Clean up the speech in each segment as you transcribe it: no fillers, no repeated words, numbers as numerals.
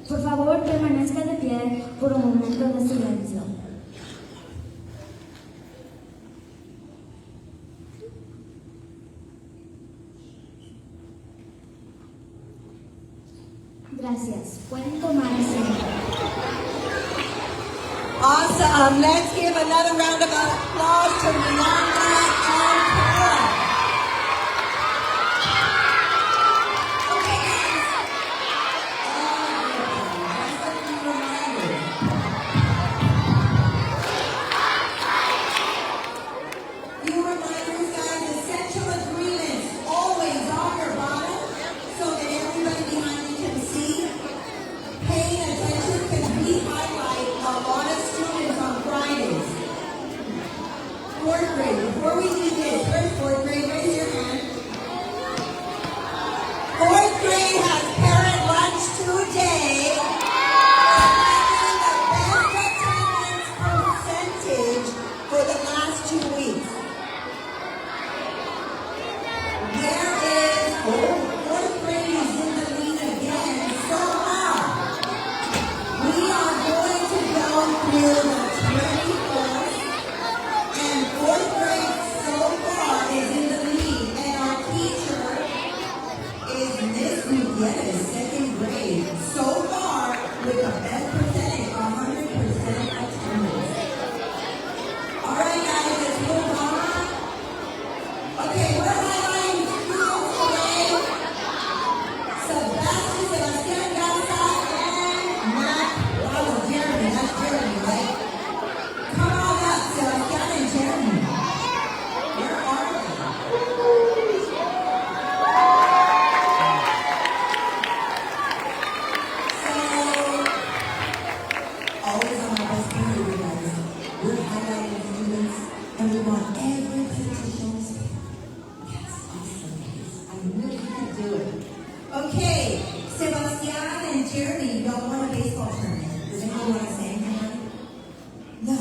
Por favor, permanezca de pie por un momento de silencio. Gracias. Pueden tomar asiento. Awesome. Let's give another round of applause to Miranda and Cora. Okay, guys. You reminders, guys, essential agreements always on your bottom so that everybody behind you can see. Paying attention because we highlight a lot of students on Fridays. Fourth grade, before we until the 21st. And fourth grade so far is in the lead. And our teacher is Miss Gutierrez, second grade. So far, with the best percentage, 100% attendance. All right, guys, let's move on. Okay, we're highlighting schools today. Sebastian Garza, and Matt. Oh, Jeremy, that's Jeremy, right? Come on up, Sebastian and Jeremy. Where are they? So, always on our best behavior, guys. We're highlighting students, and we want everybody to show us. Yes, awesome. I knew you could do it. Okay, Sebastian and Jeremy, y'all won a baseball tournament. Does anyone want to say anything? No?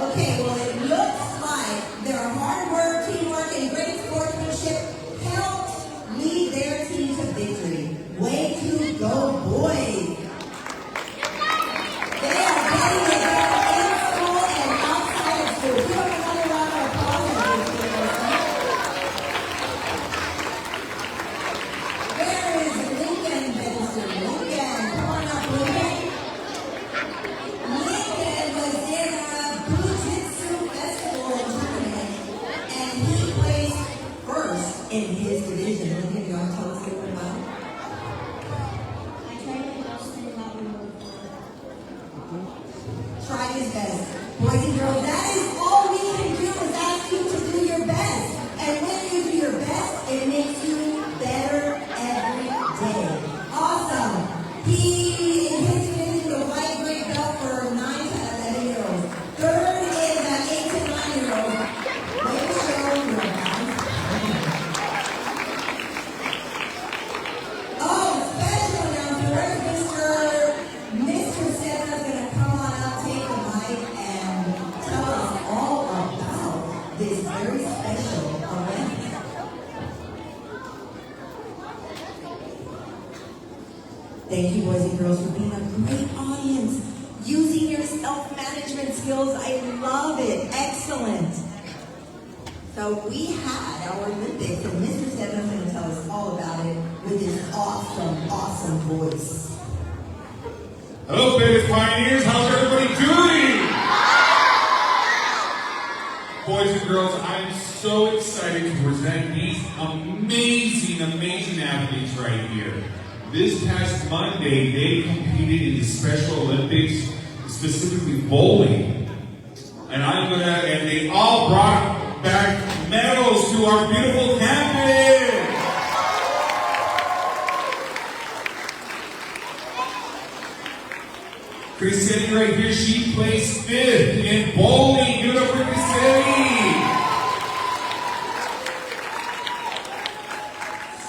Okay, well, it looks like their hard work, teamwork, and great sportsmanship helped lead their team to victory. Way to go, boys! They are getting it done in school and outside of school. Give them another round of applause. Where is Lincoln, Benson? Lincoln, come on up, Lincoln. Lincoln was in a Jiu-Jitsu festival in tournament, and he placed first in his division. Lincoln, you want to tell us a little bit about it? I tried my best to not remove. Try his best. Boys and girls, that is all we can do is ask you to do your best. And when you do your best, it makes you better every day. Awesome. He is getting the white great belt for 9 to 11-year-olds. Third is an 8 to 9-year-old. Way to show your balance. Oh, special announcement. Mr. Senna is going to come on up, take the mic, and tell us all about this very special event. Thank you, boys and girls, for being a great audience. Using your self-management skills, I love it. Excellent. So we had our Olympics, and Mr. Senna is going to tell us all about it with his awesome, awesome voice. Hello, Fitness Pioneers. How's everybody doing? Boys and girls, I'm so excited to present these amazing, amazing athletes right here. This past Monday, they competed in the Special Olympics, specifically bowling. And they all brought back medals to our beautiful campus. Crisetti right here, she placed 5th in bowling. Give it up for Crisetti.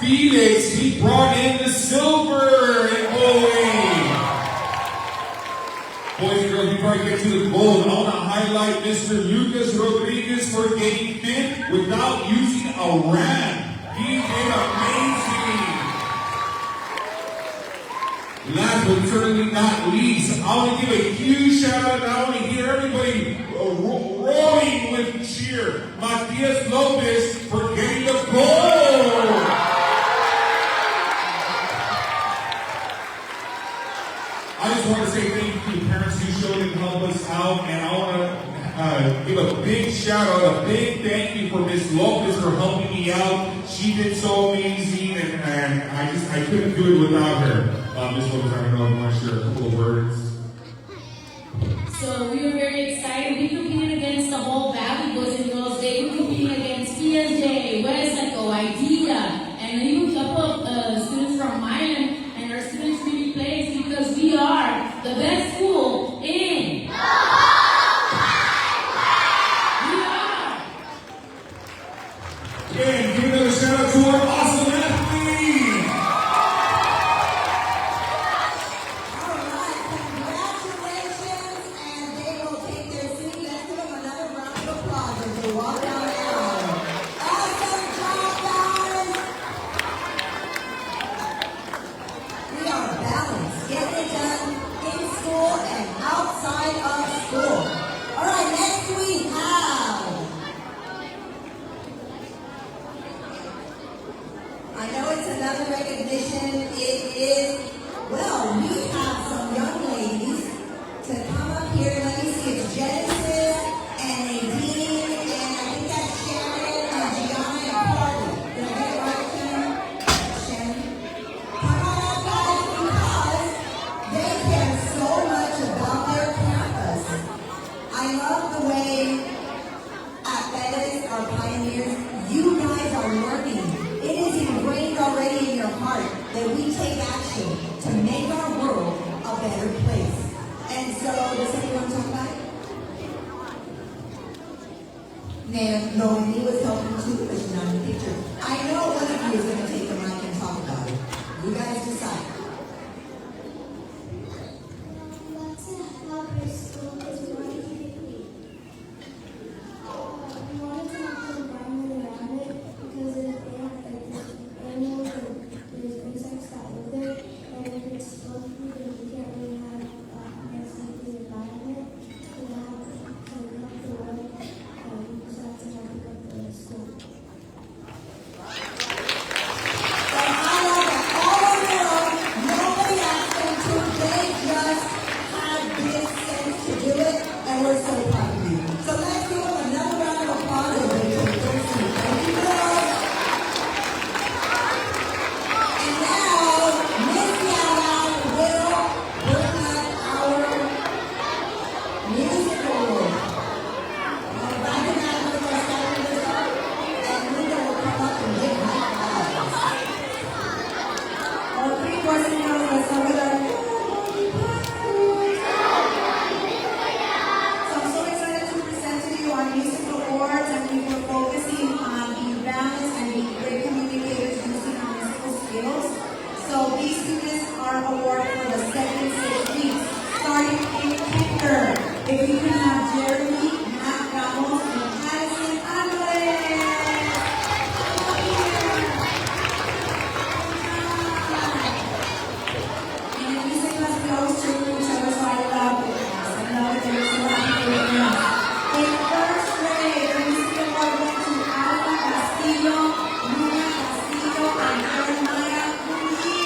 Felix, he brought in the silver in bowling. Boys and girls, before I get to the gold, I want to highlight Mr. Lucas Rodriguez for getting 5th without using a ramp. He did amazing. Last but certainly not least, I want to give a huge shout out. I want to hear everybody roaring with cheer. Matias Lopez for getting the gold. I just want to say thank you to the parents who showed and helped us out, and I want to give a big shout out, a big thank you for Miss Lopez for helping me out. She did so amazing, and I couldn't do it without her. Miss Lopez, I don't know if you want to share a couple of words. So we were very excited. We competed against the whole Valley boys and girls. They were competing against PSJ, Wesco, IDEA, and even a couple of students from Milan. And our students really placed because we are the best school in the whole we are. And give another shout out to our awesome athletes. All right, congratulations, and they will take their seat. Let's give them another round of applause as they walk down the aisle. Awesome job, guys! We are balanced, getting it done in school and outside. does anyone talk about it? Noemi was helping too, but she's not in the picture. I know one of you is going to take the mic and talk about it. You guys decide. Let's help your school because we want to keep it clean. We wanted to help the environment around it because if they have like there's animals and there's insects that live there, and if it's still food, then we can't really have a nice healthy environment. We have to clean up the road, and we just have to help pick up the school. So I love that all on their own, nobody asked them to, they just had this sense to do it, and we're so proud of you. So let's give them another round of applause and wait till we can see. Thank you, girls. And now, Miss Yara will bring up our musical. Back in that with our starting this up, and Linda will come up and give high fives. Our three boys and girls, let's start with our So I'm so excited to present to you our music awards, and we were focusing on being balanced and being great communicators using our musical skills. So these students are awarded for the second 6 weeks, starting in kinder. If you can have Jeremy, Matt Ramos, and Addison Andres. In the music class, we always cheer for each other, so I love it. I love it. There's so happy for you. In first grade, the music award went to Alba Castillo, Luna Castillo, and Jeremiah Ruiz.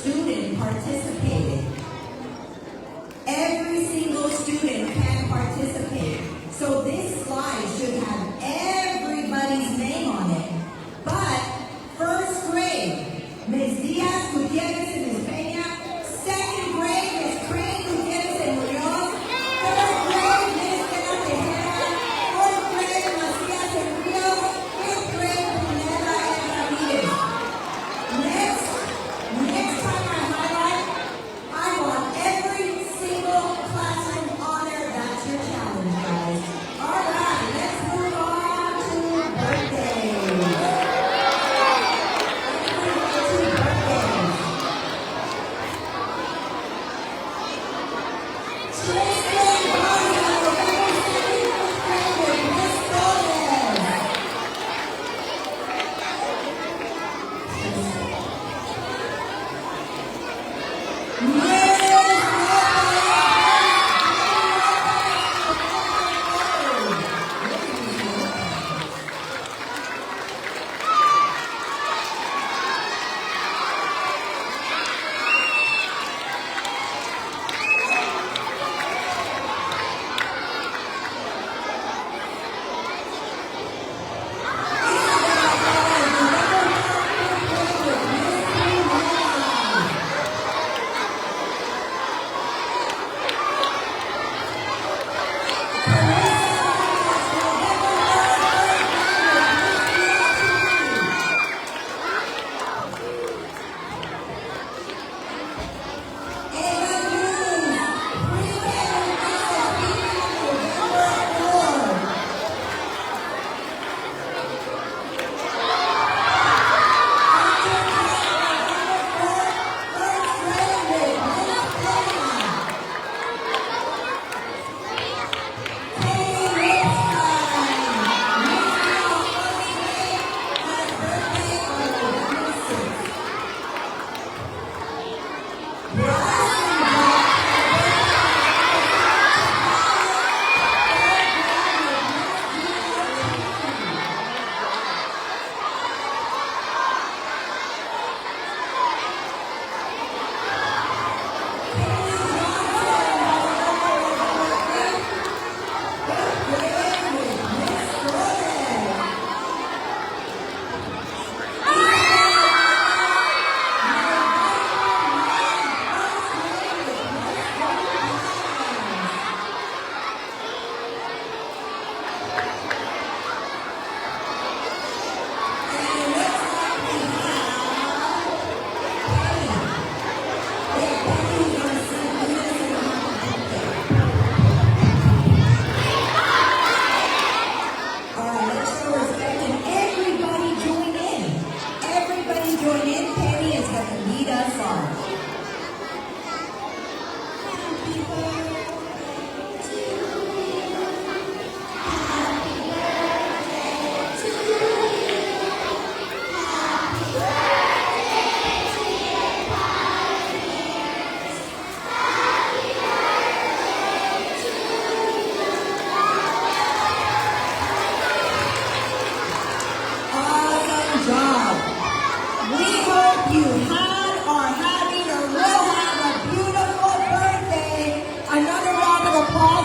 student participated. Every single student can participate. So this slide should have everybody's name on it. But first grade, Ms. Diaz Gutierrez and Ms. Peña. Second grade, Ms. Crane Gutierrez and Munoz. Third grade, Ms. Tena Tejera. Fourth grade, Macias and Rio. Fifth grade, Pineda and Ramirez. Next time I highlight, I want every single classroom honor. That's your challenge, guys. All right, let's move on to birthdays. Tristan Barrio, November 16th grade, Miss Flores.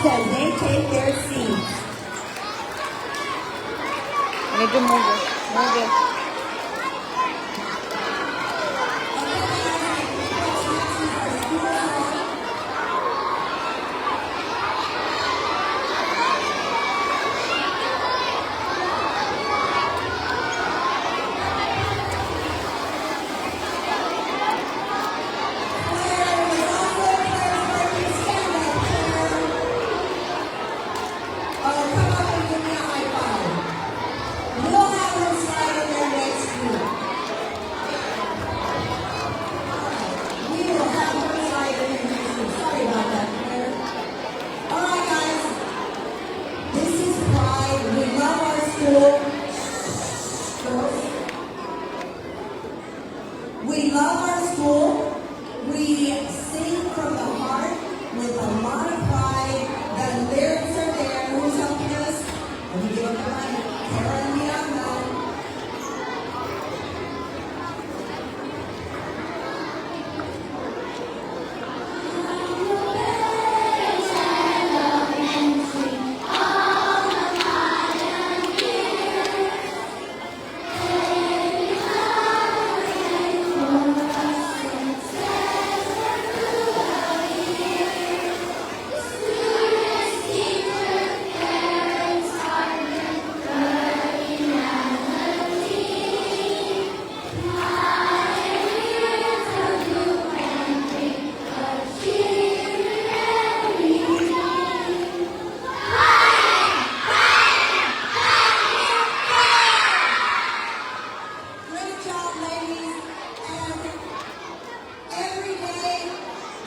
As they take their seats. Medyo move it. Come up and give me a high five. We'll have them slide in their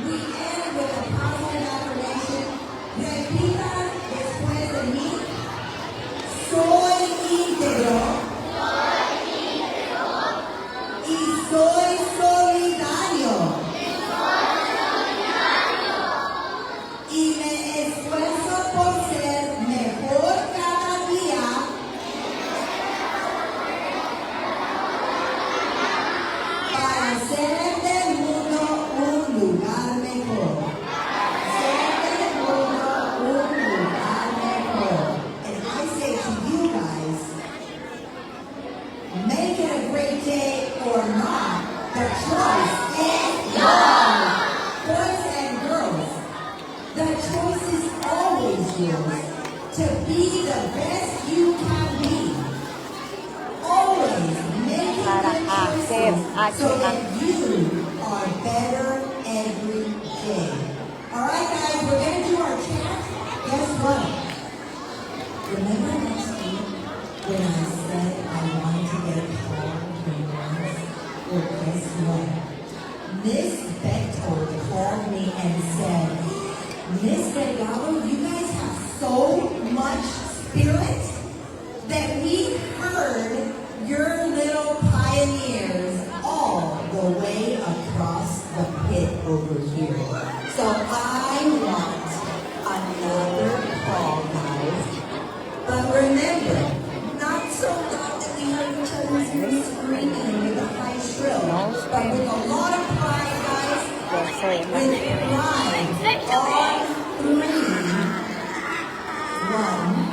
we end with a positive affirmation. Repita después de mí. Soy íntegro. Y soy solidario. Y me esfuerzo por ser mejor cada día. Para hacer del mundo un lugar mejor. Hacer del mundo un lugar mejor. And I say to you guys, make it a great day or not. The choice is yours. Boys and girls, the choice is always yours to be the best you can be. Always making Para good hacer choices so that you are better every day. Alright guys, we're going to do our chant. Guess what? Remember last week when I said I wanted to get a call from once? Well, guess what? Miss Bechtold called me and said, Miss Delgado, you guys have so much spirit that we heard your little pioneers all the way across the pit over here. So I want another call, guys. But remember, not so loud that we heard each other's voice screaming with a high shrill, but with a lot of pride, guys. Yes, sorry, With pride. All three. One.